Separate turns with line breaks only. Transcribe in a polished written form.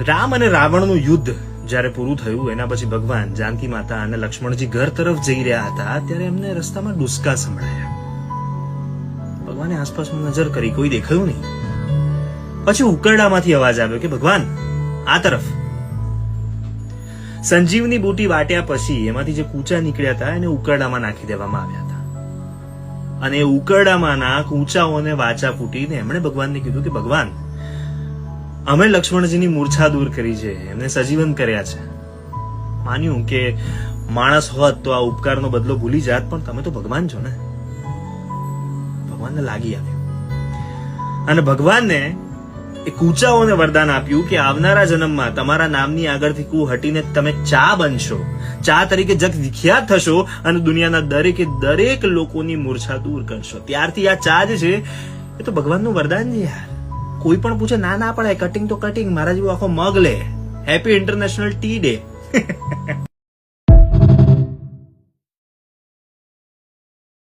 રામ અને રાવણનું યુદ્ધ જ્યારે પૂરું થયું એના પછી ભગવાન જાનકી માતા અને લક્ષ્મણજી ઘર તરફ જઈ રહ્યા હતા ત્યારે એમને રસ્તામાં ડુસકા સંભળાયા. ભગવાને આસપાસમાં નજર કરી, કોઈ દેખાયું નહીં. પછી ઉકરડામાંથી અવાજ આવ્યો કે ભગવાન આ તરફ. સંજીવની બુટી વાટ્યા પછી એમાંથી જે કૂચા નીકળ્યા હતા એને ઉકરડામાં નાખી દેવામાં આવ્યા હતા અને એ ઉકરડામાંના કૂચાઓને વાચા ફૂટીને એમણે ભગવાનને કીધું કે ભગવાન, અમે લક્ષ્મણજીની મૂર્છા દૂર કરી છે, એમને સજીવન કર્યા છે. માન્યું કે માણસ હોત તો આ ઉપકારનો બદલો ભૂલી જાત, પણ તમે તો ભગવાન છો ને. ભગવાનને લાગી આવ્યું અને ભગવાનને એ કૂચાઓને વરદાન આપ્યું કે આવનારા જન્મમાં તમારા નામની આગળથી કુ હટીને તમે ચા બનશો, ચા તરીકે જગ વિખ્યાત થશો અને દુનિયાના દરેકે દરેક લોકોની મૂર્છા દૂર કરશો. ત્યારથી આ ચા જે છે એ તો ભગવાનનું વરદાન છે યાર. કોઈ પણ પૂછે ના ના પડે, કટિંગ તો કટિંગ, મારા જેવો આખો મગ લે. Happy international T day.